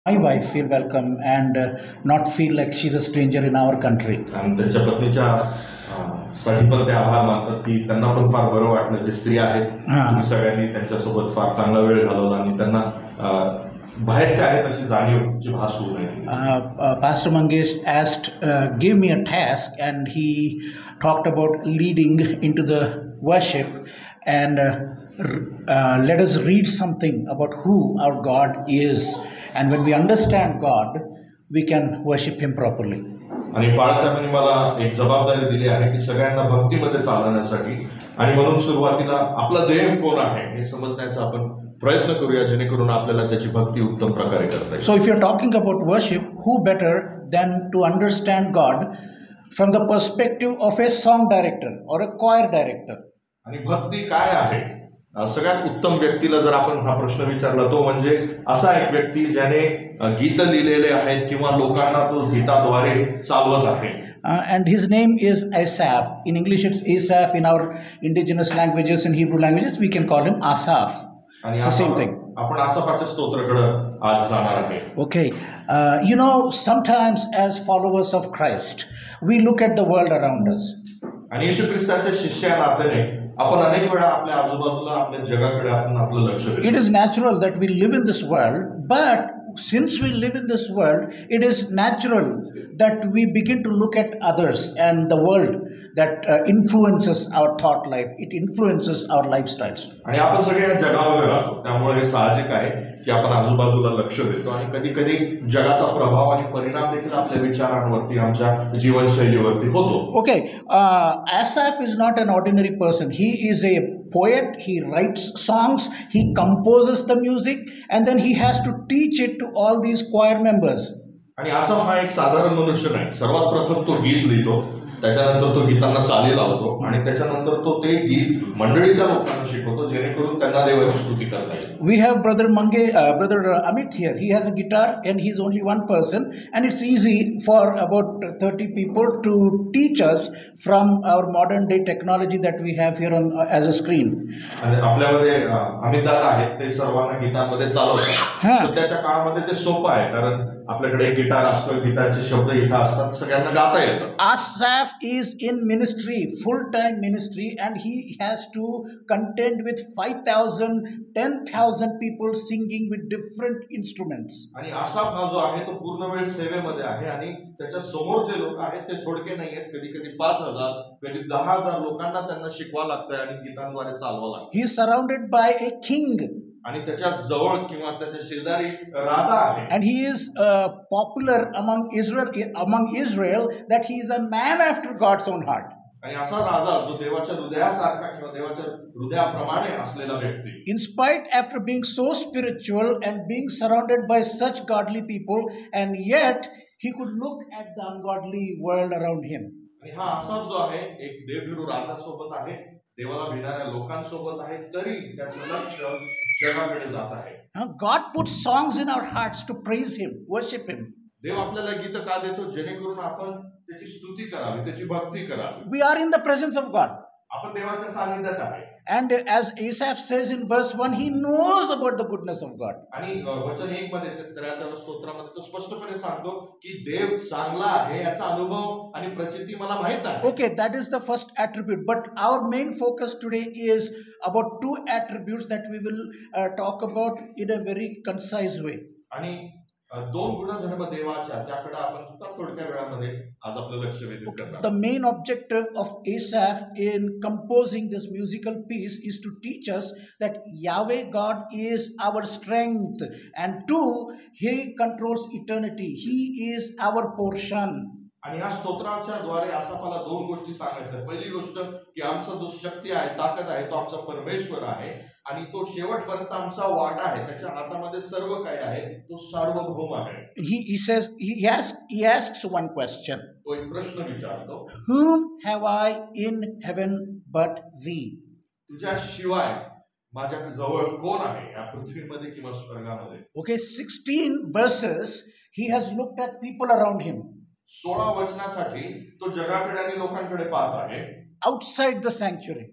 my wife feel welcome and not feel like she's a stranger in our country. आणि त्यांच्या पत्नीच्या साठी पण ते आभार मानतात की त्यांना पण फार बरं वाटलं. जे स्त्रिया आहेत तुम्ही सगळ्यांनी त्यांच्यासोबत फार चांगला वेळ घालवला आणि त्यांना बाहेरच्या आहेत अशी जाणीवची भास होऊ नये. Pastor Mangesh asked, gave me a task, and he talked about leading into the worship and let us read something about who our God is. And when we understand God, we can worship Him properly. आणि बाळासाहेबांनी मला एक जबाबदारी दिली आहे की सगळ्यांना भक्तीमध्ये चालवण्यासाठी आणि म्हणून सुरुवातीला आपला देव कोण आहे हे समजण्याचा आपण प्रयत्न करूया जेणेकरून आपल्याला त्याची भक्ती उत्तम प्रकारे करता येईल. So if you're talking about worship, who better than to understand God from the perspective of a song director or a choir director? आणि भक्ती काय आहे सगळ्यात उत्तम व्यक्तीला जर आपण हा प्रश्न विचारला तो म्हणजे असा एक व्यक्ती ज्याने गीत लिहिलेले आहेत किंवा लोकांना तो गीताद्वारे चालवत आहे. And his name is Asaph. In English it's Asaph. In our indigenous languages, in Hebrew languages, we can call him Asaph. The same thing. आपण आसाफाच्या स्तोत्राकडे आज जाणार आहे. Okay. You know, sometimes as followers of Christ, we look at the world around us. आणि येशू ख्रिस्ताच्या शिष्य नात्याने आपण अनेक वेळा आपल्या आजूबाजूला आपल्या जगाकडे आपण आपलं लक्ष देतो. It is natural that we live in this world, but since we live in this world, it is natural that we begin to look at others and the world that influences our thought life. It influences our lifestyles. आणि आपण सगळे जगावर राहतो त्यामुळे हे साहजिक आहे की आपण आजूबाजूला लक्ष देतो आणि कधी कधी जगाचा प्रभाव आणि परिणाम देखील आपल्या विचारांवरती आमच्या जीवनशैलीवरती होतो. Okay, Asaph is not an ordinary person. He is a poet. He writes songs. He composes the music, and then he has to teach it to all these choir members. आणि आसाफ हा एक साधारण मनुष्य नाही. सर्वात प्रथम तो गीत लिहितो, त्याच्यानंतर तो गीतांना चाली लावतो आणि त्याच्यानंतर तो ते गीत मंडळीच्या लोकांना शिकवतो जेणेकरून त्यांना देवाची स्तुती करता येईल. We have brother Amit here. He has a guitar and he's only one person, and it's easy for about 30 people to teach us from our modern day technology that we have here on as a screen. आणि आपल्यामध्ये अमित दादा आहेत ते सर्वांना गीतांमध्ये चालवतात. सध्याच्या काळामध्ये ते सोपं आहे कारण आपल्याकडे गिटार असतो, गिटारचे शब्द इथं असतात, सगळ्यांना गाता येतं. Asaph is in ministry, full-time ministry, and he has to contend with 5,000, 10,000 people singing with different instruments. आणि आसाफ हा जो आहे तो पूर्ण वेळ सेवेमध्ये आहे आणि त्याच्या समोर जे लोक आहेत ते थोडके नाही आहेत. कधी कधी 5,000, कधी 10,000 लोकांना त्यांना शिकवा लागतंय आणि गीतांद्वारे चालवा लागतं. He is surrounded by a king. आणि त्याच्या जवळ किंवा त्याच्या शेजारी राजा आहे. And he is popular among Israel that he is a man after God's own heart. आणि असा राजा जो देवाच्या हृदयासारखा किंवा देवाच्या हृदयाप्रमाणे असलेला व्यक्ती. In spite after being so spiritual and being surrounded by such godly people, and yet he could look at the ungodly world around him. आणि हा असा जो आहे एक देवभिरू राजासोबत आहे, देवाला भिणाऱ्या लोकांसोबत आहे, तरी त्याचं लक्ष जगाकडे जात आहे. God puts songs in our hearts to praise Him, worship Him. देव आपल्याला गीत का देतो जेणेकरून आपण त्याची स्तुती करावी, त्याची भक्ती करावी. We are in the presence of God. आपण देवाच्या सानिध्यात आहे. And as Asaph says in verse 1, he knows about the goodness of God. आणि वचन 1 मध्ये 73 स्तोत्रामध्ये तो स्पष्टपणे सांगतो की देव चांगला आहे याचा अनुभव आणि प्रचिती मला माहित आहे. Okay, that is the first attribute, but our main focus today is about two attributes that we will talk about in a very concise way. आणि दोन गुणधर्म देवाच्या त्याकडे आपण थोडक्या वेळामध्ये आज आपलं लक्ष वेधून करणार. The main objective of Asaph in composing this musical piece is to teach us that Yahweh God is our strength, and two, He controls eternity. He is our portion. आणि या स्तोत्राच्या द्वारे आसाफाला दोन गोष्टी सांगायच्या. पहिली गोष्ट की आमचा जो शक्ती आहे, ताकद आहे, तो आमचा परमेश्वर आहे आणि तो शेवटपर्यंत आमचा वाटा आहे. त्याच्या हातामध्ये सर्व काही आहे, तो सार्वभौम आहे. He asks one question. तो एक प्रश्न विचारतो. Whom have I in heaven but thee? तुझ्या शिवाय माझ्या जवळ कोण आहे या पृथ्वीमध्ये किंवा स्वर्गामध्ये? Okay, 16 verses he has looked at people around him. 16 वचनासाठी तो जगाकडे आणि लोकांकडे पाहत आहे. Outside the sanctuary.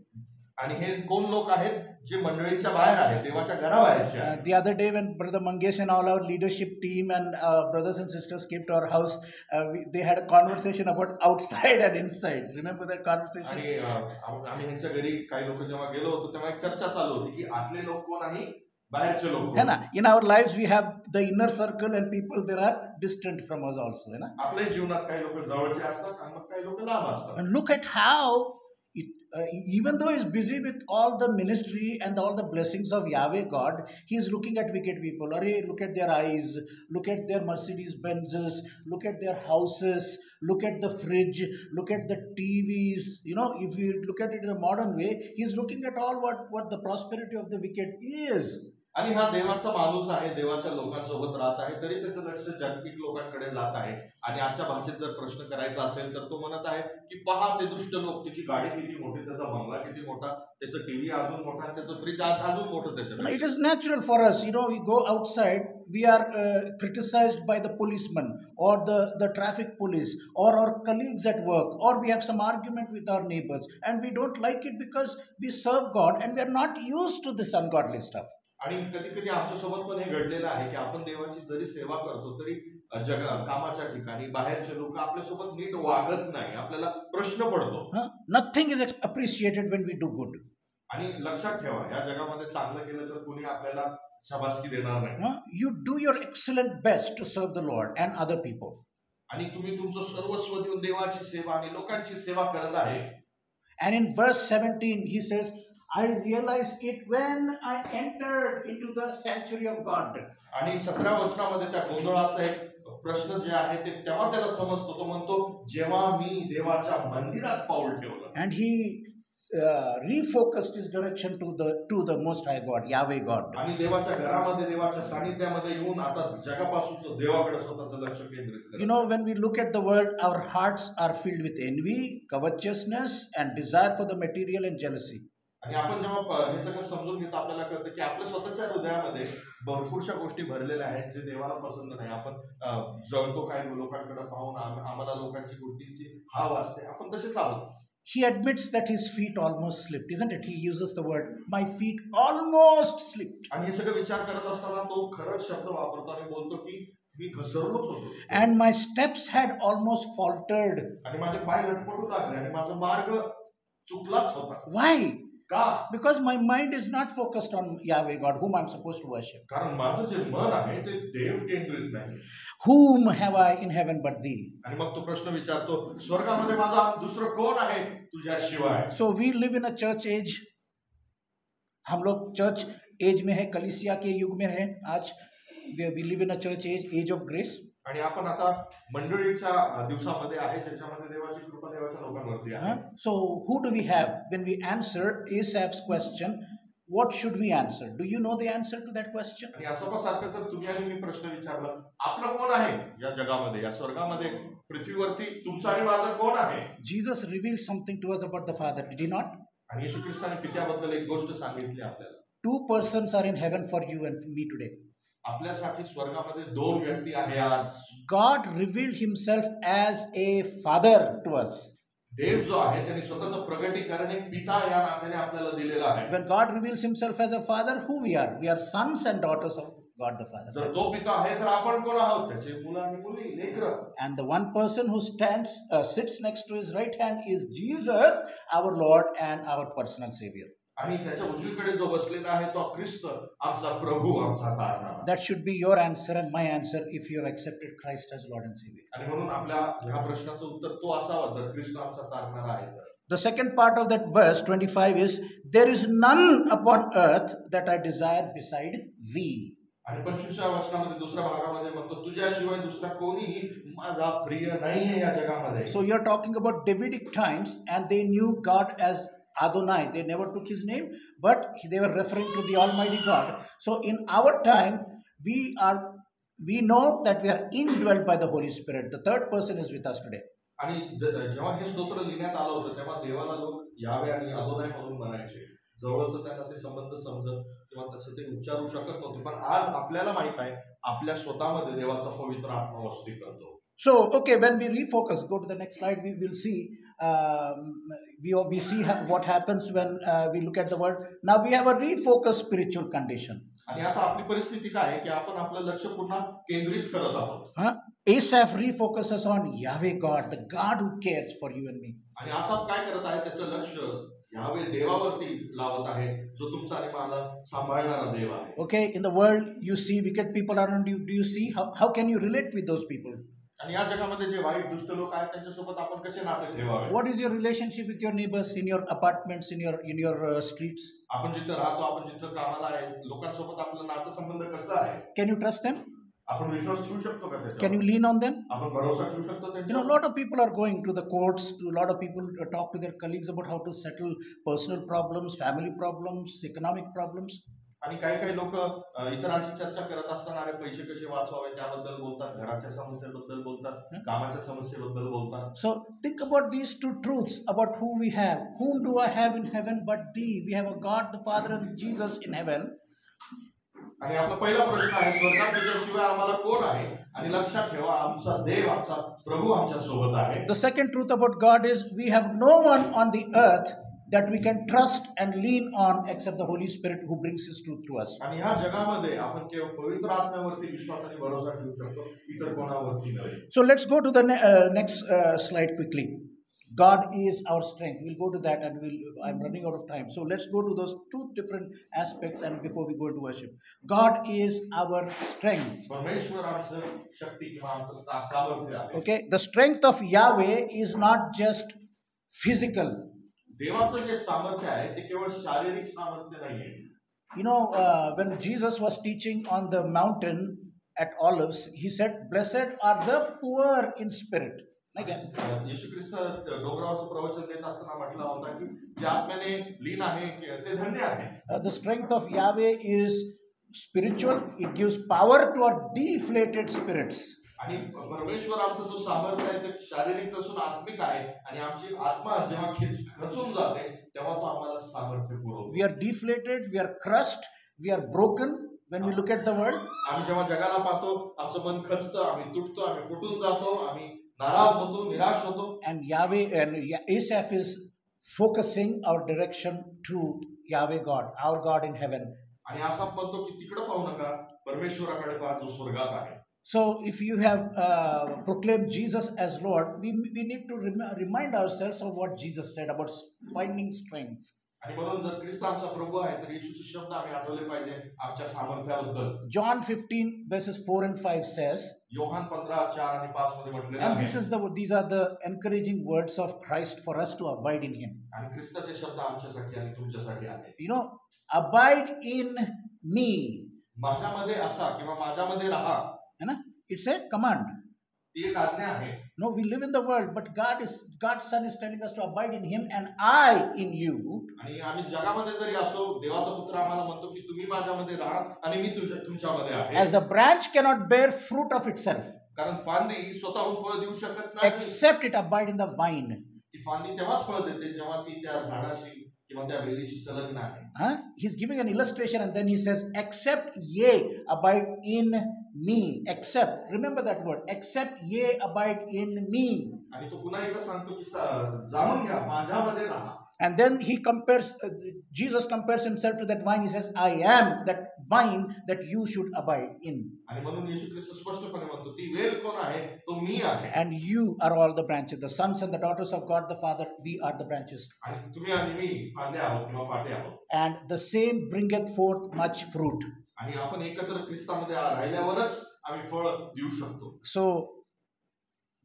आणि हे कोण लोक आहेत जे मंडळीच्या बाहेर आहे, देवाच्या घराबाहेरचे आहे. The other day when Brother Mangesh and all our leadership team and brothers and sisters came to our house, they had a conversation about outside and inside. Remember that conversation? आणि आम्ही ह्यांच्या घरी काही लोक जेव्हा गेलो होतो तेव्हा एक चर्चा चालू होती की आतले लोक कोण आणि बाहेरचे लोक कोण. In our lives we have the inner circle and people that are distant from us also. आपल्या जीवनात काही लोक जवळचे असतात आणि मग काही लोक लांब असतात. And look at how even though he's busy with all the ministry and all the blessings of Yahweh God, he is looking at wicked people. Look at their eyes, look at their Mercedes Benzes, look at their houses, look at the fridge, look at the TVs. If you look at it in a modern way, he's looking at all what the prosperity of the wicked is. आणि हा देवाचा माणूस आहे, देवाच्या लोकांसोबत राहत आहे, तरी त्याचं लक्ष जागतिक लोकांकडे जात आहे. आणि आजच्या भाषेत जर प्रश्न करायचा असेल तर तो म्हणत आहे की पहा ते दुष्ट लोक, त्याची गाडी किती मोठी, त्याचा बंगला किती मोठा, त्याचं टीव्ही अजून मोठा, त्याचं फ्रीज अजून मोठं त्याच्याकडे. It is natural for us, we go outside, we are criticized by the policeman or the traffic police or our colleagues at work, or we have some argument with our neighbors and we don't like it because we serve God and we are not used to this ungodly stuff. आणि कधी कधी आमच्यासोबत पण हे घडलेलं आहे की आपण देवाची जरी सेवा करतो तरी कामाच्या ठिकाणी बाहेरचे लोक आपल्यासोबत नीट वागत नाही, आपल्याला प्रश्न पडतो. Nothing is appreciated when we do good. आणि लक्षात ठेवा, या जगामध्ये चांगलं केलं तर कुणी आपल्याला शाबासकी देणार नाही. You do your excellent best to serve the Lord and other people. आणि तुम्ही तुमचं सर्वस्व देऊन देवाची सेवा आणि लोकांची सेवा करत आहे. And in verse 17 he says, I realized it when I entered into the sanctuary of God. आणि 17व्या वचनामध्ये त्या गोंधळाचा एक प्रश्न जे आहे ते तेव्हा त्याला समजतो. तो म्हणतो जेव्हा मी देवाच्या मंदिरात पाऊल ठेवलं. And he refocused his direction to the Most High God, Yahweh God. आणि देवाच्या घरामध्ये, देवाच्या सानिध्यामध्ये येऊन आता जगापासून तो देवाकडे स्वतःचं लक्ष केंद्रित करतो. When we look at the world, our hearts are filled with envy, covetousness, and desire for the material and jealousy. आणि आपण जेव्हा हे सगळं समजून घेतो आपल्याला कळतं की आपल्या स्वतःच्या हृदयामध्ये भरपूरशा गोष्टी भरलेल्या आहेत जे देवाला पसंत नाही. आपण जळतो काय लोकांकडे पाहून, आम्हाला लोकांची गोष्टींची हाव असते, आपण तसेच आहोत. He admits that his feet almost slipped, isn't it? He uses the word, my feet almost slipped. आणि हे सगळं विचार करत असताना तो खरंच शब्द वापरतो आणि बोलतो की मी घसरलोच होतो. And my steps had almost faltered. आणि माझे पाय लटपटू लागले आणि माझा मार्ग चुकलाच होता. Why? का? Because my mind is not focused on Yahweh God, whom I'm supposed to worship. कारण माझं जे मन आहे ते देव केंद्रित नाही. Whom have I in heaven but thee? आणि मग तो प्रश्न विचारतो, स्वर्गामध्ये माझा दुसरं कोण आहे तुझ्याशिवाय? So we live in a church age. हम लोग चर्च एज में है, कलीसिया के युग में है आज. We live in a church age of grace. आणि आपण आता मंडळीच्या दिवसामध्ये आहे ज्याच्यामध्ये देवाची कृपा देवाच्या लोकांवरती आहे. So who do we have when we answer Asaph's question? What should we answer? Do you know the answer to that question? आणि असं सारखं जर तुम्ही आणि मी प्रश्न विचारला, आपलं कोण आहे या जगामध्ये, या स्वर्गामध्ये, पृथ्वीवरती तुमचं आणि माझं कोण आहे? Jesus revealed something to us about the Father, did he not? आणि येशू ख्रिस्ताने पित्याबद्दल एक गोष्ट सांगितली आपल्याला. 2 persons are in heaven for you and me today. आपल्यासाठी स्वर्गामध्ये 2 व्यक्ती आहे आज. God revealed himself as a father to us. देव जो आहे त्याने स्वतःचं प्रगटीकरण एक पिता या नात्याने आपल्याला दिलेलं आहे. When God reveals himself as a father, who we are? We are sons and daughters of God the Father. जर तो पिता आहे तर आपण कोण आहोत? त्याचे मुलं आणि मुली, लेकरं. And the one person who sits next to his right hand is Jesus, our Lord and our personal Savior. आणि त्याच्या उजवीकडे जो बसलेला आहे तो ख्रिस्त, आमचा प्रभू, आमचा तारणहार. That should be your answer and my answer if you have accepted Christ as Lord and Savior. आणि म्हणून आपल्या ह्या प्रश्नाचं उत्तर तो असावा जर ख्रिस्त आमचा तारणहार आहे तर. The second part of that verse 25 is, there is none upon earth that I desire beside thee. आणि 25व्या वचनामध्ये दुसऱ्या भागामध्ये म्हणतो, तुझ्याशिवाय दुसरा कोणीही माझा प्रिय नाहीये या जगामध्ये. So you're talking about Davidic times and they knew God as Adonai. They never took his name, but they were referring to the Almighty God. So in our time, we know that we are indwelt by the Holy Spirit. The third person is with us today. आणि जेव्हा हे स्तोत्र लिहिण्यात आलं होतं तेव्हा देवाला लोक यावे आणि अदोनाय म्हणून म्हणायचे. जवळच त्यांना ते संबंध समजत किंवा तसं ते उच्चारू शकत नव्हते. पण आज आपल्याला माहित आहे आपल्या स्वतःमध्ये देवाचा पवित्र आत्मा वस्ती करतो. So, okay, when we refocus, go to the next slide, we will see we see what happens when we look at the world. Now we have a refocused spiritual condition. आणि आता आपली परिस्थिती काय आहे की आपण आपलं लक्ष पुन्हा केंद्रित करत आहोत. Asaph refocuses on Yahweh God, the God who cares for you and me. आणि आसाफ काय करत आहे, त्याचं लक्ष यावे देवावरती लावत आहे, जो तुमचा आणि मला सांभाळणारा देव आहे. Okay, in the world you see wicked people around you. Do you see how can you relate with those people? आणि या जगामध्ये जे वाईट दुष्ट लोक आहेत त्यांच्यासोबत आपण कसे नाते ठेवावे? What is your relationship with your neighbors in your apartments, in your streets? आपण जिथे राहतो, आपण जिथे कामाला आहे, लोकांसोबत आपलं नातेसंबंध कसं आहे? Can you trust them? आपण विश्वास ठेवू शकतो का त्याच्यावर? Can you lean on them? आपण भरोसा ठेवू शकतो त्यांच्यावर? A lot of people are going to the courts. A lot of people talk to their colleagues about how to settle personal problems, family problems, economic problems. आणि काही लोक इतरांशी चर्चा करत असताना पैसे कसे वाचवावे त्याबद्दल बोलतात, घराच्या समस्येबद्दल बोलतात, कामाच्या समस्येबद्दल बोलतात. So think about these two truths about who we have. Whom do I have in heaven but thee? We have a God the Father and Jesus in heaven. आणि आपला पहिला प्रश्न आहे, स्वर्गात तुझ्याशिवाय आम्हाला कोण आहे? आणि लक्षात ठेवा, आमचा देव, आमचा प्रभू आमच्या सोबत आहे. The second truth about God is we have no one on the earth that we can trust and lean on except the Holy Spirit who brings His truth to us. आणि ह्या जगामध्ये आपण केवळ पवित्र आत्म्यावरती विश्वास आणि भरोसा ठेवू शकतो, इतर कोणावरती नाही. So let's go to the next slide quickly. God is our strength. We'll go to that and I'm running out of time. So let's go to those two different aspects and before we go into worship. God is our strength. परमेश्वर आमचं शक्ती किंवा आमचं सामर्थ्य आहे. Okay, the strength of Yahweh is not just physical. देवाचं जे सामर्थ्य आहे ते केवळ शारीरिक सामर्थ्य नाहीये. You know, when Jesus was teaching on the mountain at Olives, he said, "Blessed are the poor in spirit." येशू ख्रिस्त डोंगरावरचं प्रवचन देत असताना म्हटलं होता की जे आत्म्याने लीन आहे ते धन्य आहे. The strength of Yahweh is spiritual. It gives power to our deflated spirits. आणि परमेश्वर आमचा जो सामर्थ्य आहे ते शारीरिक नसून आत्मिक आहे आणि आमची आत्मा जेव्हा खचून जाते तेव्हा तो आम्हाला सामर्थ्य पुरवतो. We are deflated, we are crushed, we are broken when we look at the world. आम्ही जेव्हा जगाला पाहतो आमचं मन खचतं, आम्ही तुटतो, आम्ही फुटून जातो, आम्ही नाराज होतो, निराश होतो. And Yahweh and Asaph is focusing our direction to Yahweh God, our God in heaven. आणि असा म्हणतो की तिकडे पाहू नका, परमेश्वराकडे पहा जो स्वर्गात आहे. So if you have proclaimed Jesus as Lord, we need to remind ourselves of what Jesus said about finding strength. आणि म्हणून जर ख्रिस्त आमचा प्रभू आहे तर येशूचे शब्द आम्ही आठवले पाहिजे आमच्या सामर्थ्याबद्दल. John 15 verses 4 and 5 says, Yohan 15:4 आणि 5 मध्ये म्हटलेलं आहे. And these are the encouraging words of Christ for us to abide in Him. आणि ख्रिस्ताचे शब्द आमच्यासाठी आणि तुमच्यासाठी आहेत. You know, abide in me. माझ्यामध्ये असा किंवा माझ्यामध्ये राहा. It's a command. ती एक आज्ञा आहे. No, we live in the world, but God's Son is telling us to abide in Him and I in you. आणि आम्ही जगामध्ये जरी असो, देवाचा पुत्र आम्हाला म्हणतो की तुम्ही माझ्यामध्ये राहा आणि मी तुमच्यामध्ये आहे. As the branch cannot bear fruit of itself, कारण फांदी स्वतःहून फळ देऊ शकत नाही, except it abide in the vine. ती फांदी तेव्हाच फळ देते जेव्हा ती त्या झाडाशी किंवा त्या वेलीशी संलग्न आहे. He's giving an illustration and then he says, except ye abide in me. Except, remember that word, except ye abide in me. आणि तो पुन्हा एकदा सांगतो की जाणून घ्या माझ्यामध्ये राहा. And then Jesus compares himself to that vine. He says, I am that vine that you should abide in. आणि म्हणून येशू ख्रिस्त स्पष्टपणे म्हणतो ती वेल कोण आहे तो मी आहे. And you are all the branches, the sons and the daughters of God the Father. We are the branches. आणि तुम्ही आणि मी फांद्या आहोत किंवा फाटे आहोत. And the same bringeth forth much fruit. आणि आपण एकत्र ख्रिस्तामध्ये राहिल्यावरच आम्ही फळ देऊ शकतो. So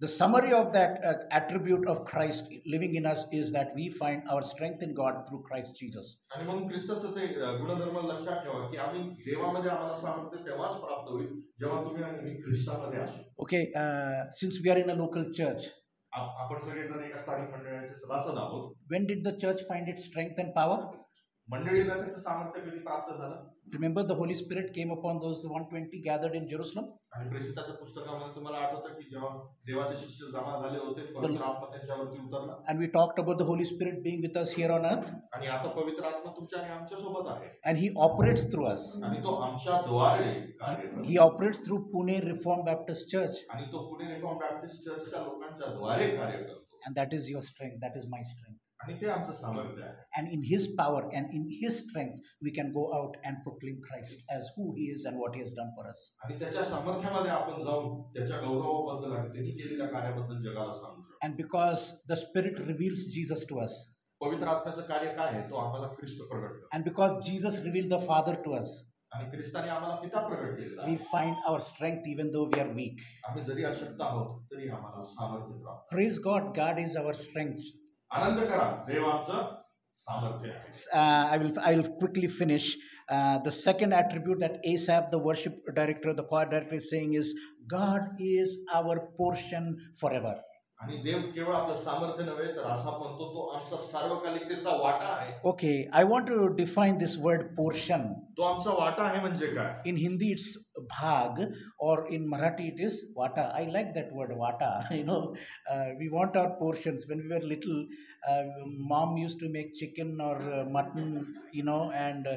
the summary of that attribute of Christ living in us is that we find our strength in God through Christ Jesus. आणि म्हणून ख्रिस्ताचं ते गुणधर्म लक्षात ठेवा की आम्ही देवामध्ये आम्हाला सामर्थ्य तेव्हाच प्राप्त होईल जेव्हा तुम्ही आणि मी ख्रिस्तामध्ये असू. Okay, since we are in a local church, आपण सगळेजण एका स्थानिक मंडळाचे सभासद आहोत. When did the church find its strength and power? मंडळीला त्याचं सामर्थ्य कधी प्राप्त झालं? Remember the Holy Spirit came upon those 120 gathered in Jerusalem? आणि प्रेषिताच्या पुस्तकामध्ये तुम्हाला आठवतं की जेव्हा देवाचे शिष्य जमा झाले होते पवित्र आत्मा त्यांच्यावरती उतरला. And we talked about the Holy Spirit being with us here on earth. आणि आता पवित्र आत्मा तुमच्या आणि आमच्या सोबत आहे. And He operates through us. आणि तो आमच्या द्वारे कार्य करतो. He operates through Pune Reformed Baptist Church. आणि तो पुणे रिफॉर्म बॅप्टिस्ट चर्चच्या लोकांच्या द्वारे कार्य करतो. And that is your strength. That is my strength. आणि ते आमचं सामर्थ्य आहे. And in His power and in His strength, we can go out and proclaim Christ as who He is and what He has done for us. आणि त्याच्या सामर्थ्यामध्ये आपण जाऊन त्याच्या गौरवाबद्दल आणि त्यांनी केलेल्या कार्याबद्दल जगाला सांगू शकतो. And because the Spirit reveals Jesus to us. पवित्र आत्म्याचं कार्य काय आहे, तो आम्हाला ख्रिस्त प्रगट करतो. And because Jesus revealed the Father to us, आणि ख्रिस्ताने आम्हाला पिता प्रगट केलेला, we find our strength even though we are weak. आम्ही जरी अशक्त आहोत तरी आम्हाला सामर्थ्य प्राप्त. Praise God. God is our strength. आनंद करा, देव आमचं सामर्थ्य आहे. I will quickly finish. The second attribute that Asaph, the worship director, the choir director, is saying is God is our portion forever. आणि देव केवळ आपलं सामर्थ्य नव्हे तर असा म्हणतो तो आमचा सार्वकालिकतेचा वाटा आहे. Okay, I want to define this word portion. तो आमचा वाटा आहे म्हणजे काय? In Hindi it's bhag, or in Marathi it is vata. I like that word vata. We want our portions. When we were little, mom used to make chicken or mutton, and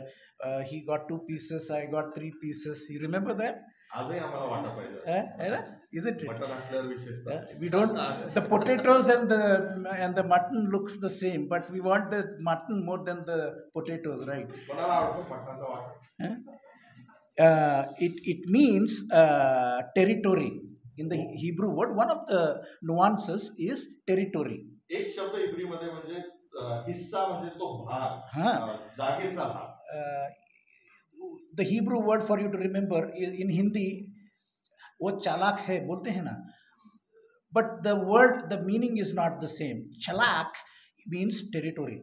he got 2 pieces, I got 3 pieces. You remember that? आजही आम्हाला वाटा पाहिजे. Isn't it? मटण असल्यावर विशेषतः We don't. The potatoes and the mutton looks the same, but we want the mutton more than the potatoes, right? कोणाला आवडतो मटणाचा वाटा? It means territory. In the Hebrew word, one of the nuances is territory. एक शब्द इब्रीमध्ये म्हणजे हिस्सा, म्हणजे तो भाग, जागेचा भाग. The Hebrew word for you to remember in Hindi, वो चालाक है बोलते हैं ना, but the meaning is not the same. Chalak means territory.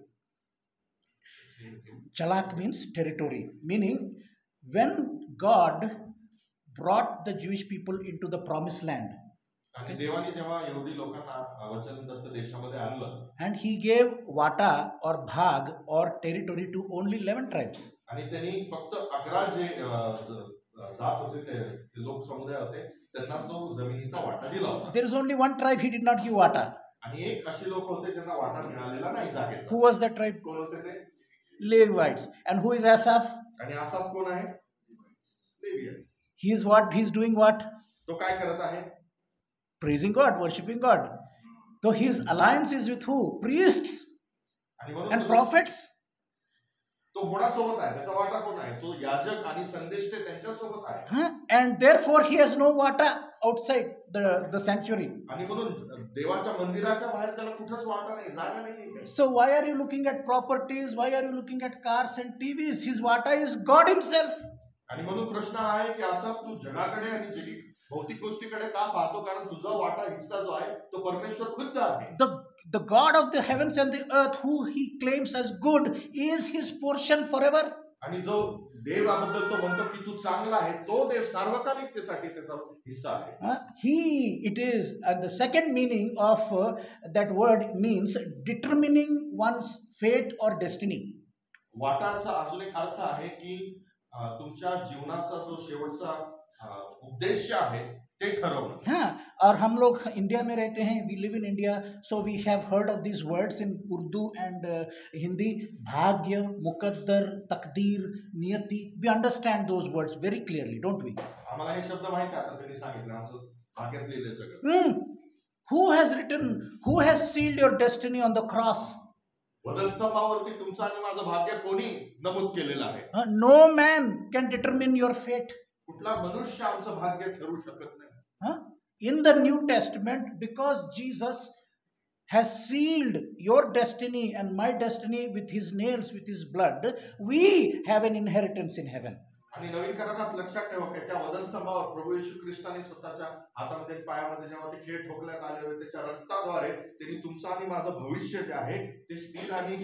Chalak means territory, meaning when God brought the Jewish people into the promised land, आणि देवाने जेव्हा यहुदी लोकांना वचनदत्त देशामध्ये आणलं, and He gave vata or bhag or territory to only 11 tribes. आणि त्यांनी फक्त 11 जे जात होते, ते लोक समुदाय होते, त्यांना तो जमिनीचा वाटा दिला होता. There is only one tribe He did not give vata. आणि एक असे लोक होते ज्यांना वाटा मिळालेला नाही जागेचा. Who was that tribe? कोण होते ते? Levites. And who is Asaph? आणि आसाफ कोण आहे? लेवी आहे. He's doing what? तो काय करत आहे? Praising God, worshiping God. So his alliance is with who? Priests and prophets. तो कोणासोबत आहे? त्याचा वाटा कोण आहे? तो याजक आणि संदेष्टे त्यांच्यासोबत आहे. And therefore he has no vata outside the sanctuary. आणि म्हणून देवाच्या मंदिराच्या बाहेर त्याला कुठंच वाटा नाही, जागा नाही. So why are you looking at properties? Why are you looking at cars and TVs? His vata is God Himself. आणि म्हणून प्रश्न आहे की असा तू जगाकडे आणि जगी भौतिक गोष्टीकडे का पाहतो? कारण तुझा वाटा, हिस्सा जो आहे तो परमेश्वर खुद्द आहे. The God of the heavens and the earth, who He claims as good, is His portion forever. आणि जो देवाबद्दल तो म्हणतो की तू चांगला आहे, तो देव सार्वकालिकतेसाठी त्याचा हिस्सा आहे. It is, and the second meaning of that word means determining one's fate or destiny. वाटाचा अजून एक अर्थ आहे की तुमच्या जीवनाचा जो शेवटचा उद्देश आहे ते ठरवणं. और हम लोग इंडिया में रहते हैं, we live in India, so we have heard of these words in Urdu and Hindi. भाग्य, मुकद्दर, तकदीर, नियति. We understand those words very clearly, don't we? आम्हाला हे शब्द माहिती आहे, आता त्यांनी सांगितलं, आमचं भाग्यात लिहिलंय सगळं. Who has sealed your destiny on the cross? वधस्तंभावरती तुमचं आणि माझं भाग्य कोणी नमूद केलेलं आहे? No man can determine your fate. कुठला मनुष्य आमचं भाग्य ठरवू शकत नाही. In the New Testament, because Jesus has sealed your destiny and my destiny with His nails, with His blood, we have an inheritance in heaven. आणि नवीन करारात लक्षात ठेवा की त्या वधस्तंभावर प्रभू येशू ख्रिस्ताने स्वतःच्या हातामध्ये पायामध्ये जेव्हा ते खेळ ठोकण्यात आले होते, त्याच्या रक्ताद्वारे त्यांनी तुमचं आणि माझं भविष्य जे आहे ते स्थिर आणि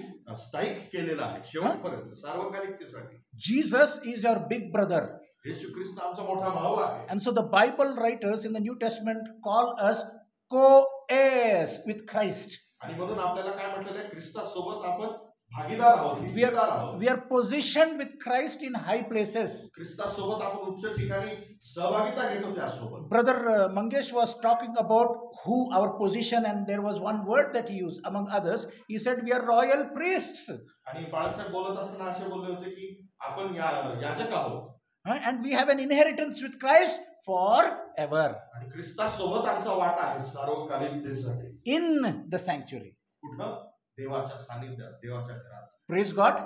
स्थायिक केलेलं आहे शेवटपर्यंत, सार्वकालिकतेसाठी. Jesus is your big brother. येशू ख्रिस्त आमचा मोठा भाऊ आहे. And so the Bible writers in the New Testament call us co-heirs with Christ. आणि म्हणून आपल्याला काय म्हटलेलं आहे? ख्रिस्तासोबत आपण भागीदार आहोत, हिस्सेदार आहोत. We are positioned with Christ in high places. ख्रिस्तासोबत आपण उच्च ठिकाणी सहभागिता घेतो त्यासोबत. Brother Mangesh was talking about who our position, and there was one word that he used among others. He said we are royal priests. आणि बाळासाहेब बोलत असताना असे बोलले होते की आपण याजक आहोत. And we have an inheritance with Christ forever आणि ख्रिस्तासोबत आमचा वाटा आहे सार्वकालिकतेसाठी. in the sanctuary. कुठं? देवाच्या सानिध्यात, देवाच्या घरात. Praise God.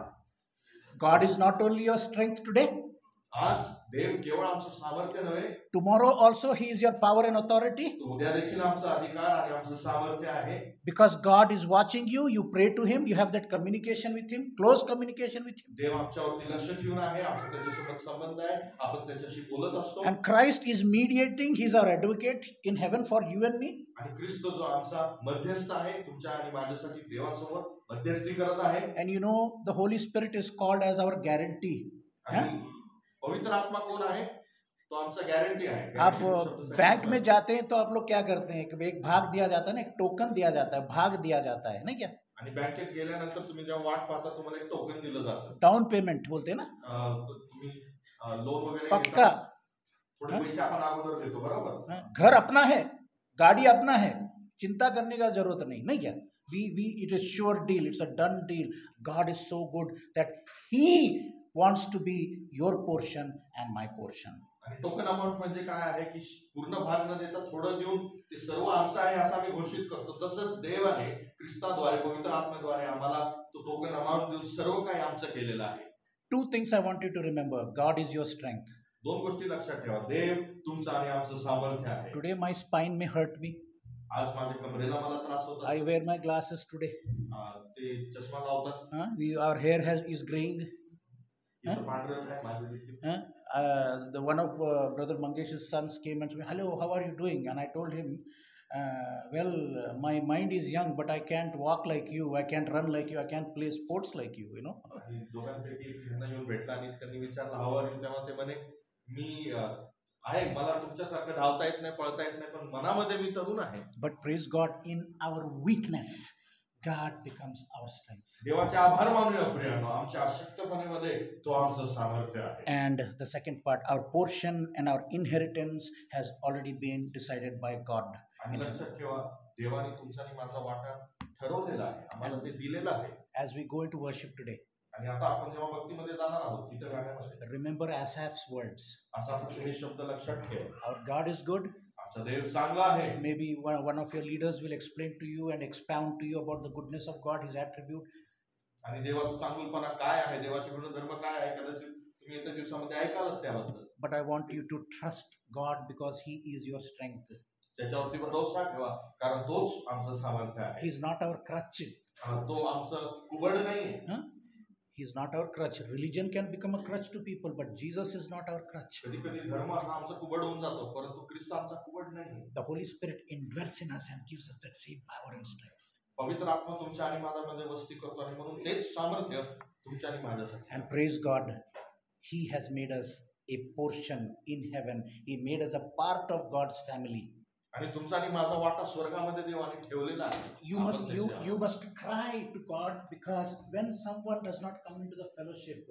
God is not only your strength today. आज देव केवळ आमचं सामर्थ्य नव्हे, Tomorrow also He is your power and authority. उद्या देखील आमचा अधिकार आणि आमचं सामर्थ्य आहे. Because God is watching you, you pray to Him, you have that communication with Him, close communication with Him. देव आमच्यावरती लक्ष ठेवून आहे, आमचा त्याच्यासोबत संबंध आहे, आपण त्याच्याशी बोलत असतो. And Christ is mediating, He is our advocate in heaven for you and me. आणि ख्रिस्त जो आमचा मध्यस्थ आहे, तुमच्या आणि माझ्यासाठी देवासमोर मध्यस्थी करत आहे. And you know, the Holy Spirit is called as our guarantee. आणि पवित्र आत्मा कौन है? तो आमचा गारंटी है. आप बैंक में जाते हैं तो आप लोग क्या करते हैं कि एक भाग दिया जाता है ना, एक टोकन दिया जाता है, भाग दिया जाता है, नहीं क्या? आणि बँकेत गेल्यानंतर तुम्ही जेव्हा वाट पाहता तुम्हाला एक टोकन दिलं जातं. डाउन पेमेंट बोलते हैं ना. तुम्ही लोन वगैरे पक्का थोडे पैसे आपण अगोदर देतो, बरोबर? घर अपना है, गाड़ी अपना है, चिंता करने का जरूरत नहीं, नहीं क्या? It is sure deal, it's a done deal. God is so good that He wants to be your portion and my portion. आणि टोकन अमाउंट म्हणजे काय आहे की पूर्ण भाग न देता थोडं देऊन ते सर्व आमचं आहे असं आम्ही घोषित करतो. तसंच देवाने ख्रिस्ताद्वारे, पवित्र आत्म्याद्वारे आम्हाला तो टोकन अमाउंट देऊन सर्व काही आमचं केलेलं आहे. Two things I want you to remember. God is your strength. दोन गोष्टी लक्षात ठेवा. देव तुमचं आणि आमचं सामर्थ्य आहे. Today my spine may hurt me. आज माझ्या कमरेला मला त्रास होत I wear my glasses today. ते चष्मा लावतात. Our hair is graying. The one of Brother Mangesh's sons came and said, "Hello, how are you doing?" And I told him, "Well, my mind is young, but I can't walk like you. I can't run like you. I can't play sports like you. You know." दोघांपैकी फिरणं येऊन भेटला आणि त्यांनी विचारलं how are you, तेव्हा ते म्हणे मी आहे, मला तुमच्यासारखं धावता येत नाही, पळता येत नाही, पण मनामध्ये मी तरुण आहे. But praise God, in our weakness God becomes our strength. देवाचे आभार मानूया प्रियानो, आमच्या अशक्तपणामध्ये तो आमचं सामर्थ्य आहे. And the second part, our portion and our inheritance has already been decided by God. आणि लक्षात ठेवा, देवाने तुमचा आणि माझा वाटा ठरवलेला आहे, आम्हाला ते दिलेलं आहे. As we go into worship today, आणि आता आपण जेव्हा भक्तीमध्ये जाणार आहोत गीत गाण्यामध्ये, remember Asaph's words. असाफचे हे शब्द लक्षात ठेवा. Our God is good. देव चांगला आहे. Maybe one of your leaders will explain to you and expound to you about the goodness of God, His attribute. आणि देवाचा चांगुलपणा काय आहे, देवाचे गुणधर्म काय आहे, कदाचित तुम्ही येत्या दिवसामध्ये ऐकालच त्याबद्दल. But I want you to trust God because He is your strength. त्याच्यावरती भरोसा ठेवा, कारण तोच आमचं सामर्थ्य आहे. He is not our crutch. तो आमचं कुबड नाहीये. He is not our crutch. Religion can become a crutch to people, but Jesus is not our crutch. कधी-कधी धर्म हा आमचा कुबड होऊन जातो, परंतु ख्रिस्त आमचा कुबड नाही. The Holy Spirit indwells in us and gives us that same power and strength. पवित्र आत्मा तुमच्या आणि माझ्यामध्ये वस्ती करतो आणि म्हणून तेच सामर्थ्य तुमच्या आणि माझ्यासाठी. And praise God, He has made us a portion in heaven. He made us a part of God's family. आणि तुमचा आणि माझा वाटा स्वर्गामध्ये देवाने ठेवलेला आहे. You must cry to God, because when someone does not come into the fellowship,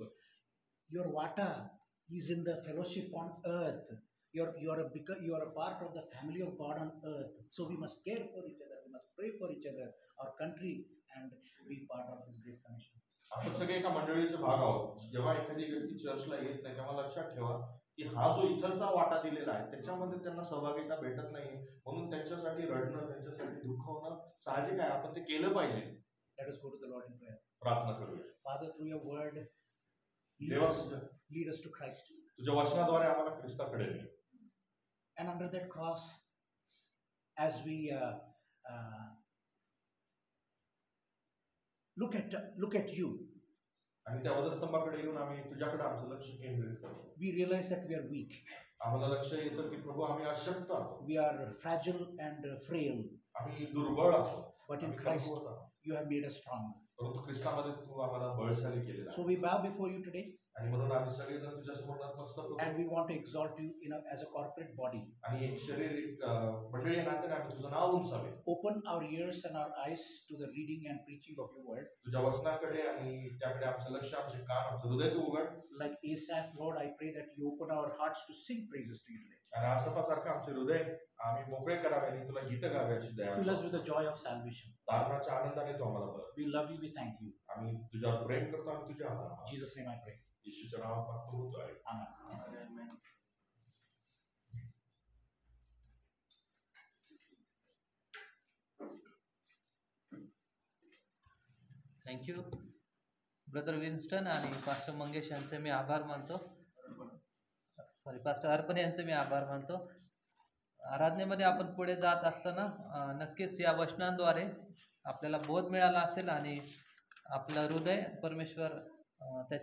your vata is in the fellowship on earth. You are a part of the family of God on earth. So we must care for each other. We must pray for each other, our country, and be part of His great commission. आपण सगळे एका मंडळीचे भाग आहोत. जेव्हा एखादी व्यक्ती चर्चला येत नाही तेव्हा लक्षात ठेवा की हा जो इथलचा वाटा दिलेला आहे त्याच्यामध्ये त्यांना सहभागिता भेटत नाही, म्हणून त्यांच्यासाठी रडणं, त्यांच्यासाठी दुःख होणं साहजिक आहे. आपण ते केलं पाहिजे. Let us go to the Lord in prayer. प्रार्थना करूया. Father, through your word, lead us to Christ. तुझ्या वचनाद्वारे आम्हाला ख्रिस्ताकडे ने. And under that cross, as we look at you, आणि त्या वधस्तंभाकडे येऊन आम्ही तुझ्याकडे आमचं लक्ष केंद्रित करतो. we realize that we are weak. आम्हाला लक्ष येतं की प्रभू आम्ही अशक्त आहोत. We are fragile and frail. आम्ही दुर्बळ आहोत. But in Christ, you have made us strong. परंतु ख्रिस्तामध्ये तू आम्हाला बळशाली केलेला आहे. So we bow before you today. आणि म्हणून आम्ही सगळेजण तुझ्या समोर नतमस्तक होतो. And we want to exalt you as a corporate body. आणि एक शारीरिक मंडळी नात्याने आम्ही तुझं नाव उंचावे. Open our ears and our eyes to the reading and preaching of your word. तुझ्या वचनाकडे आणि त्याकडे आमचं लक्ष, आमचे कान, आमचं हृदय तू उघड. Like Asaph, Lord, I pray that you open our hearts to sing praises to you today. आणि आसपासारखं आमचे हृदय आम्ही मोकळे करावे आणि तुला गीत गावे अशी दया. Fill us with the joy of salvation. तारणाच्या आनंदाने तू आम्हाला बळ. We love you, we thank you. आम्ही तुझ्यावर प्रेम करतो आणि तुझ्या आभार. In Jesus' name I pray. येशूच्या नावात मागतो होतो आहे. थँक्यू ब्रदर विन्स्टन आणि पास्टर मंगेश यांचे मी आभार मानतो. पास्टर अर्पण यांचे मी आभार मानतो. आराधनेमध्ये आपण पुढे जात असताना नक्कीच या वचनांद्वारे आपल्याला बोध मिळाला असेल आणि आपलं हृदय परमेश्वर त्याच्या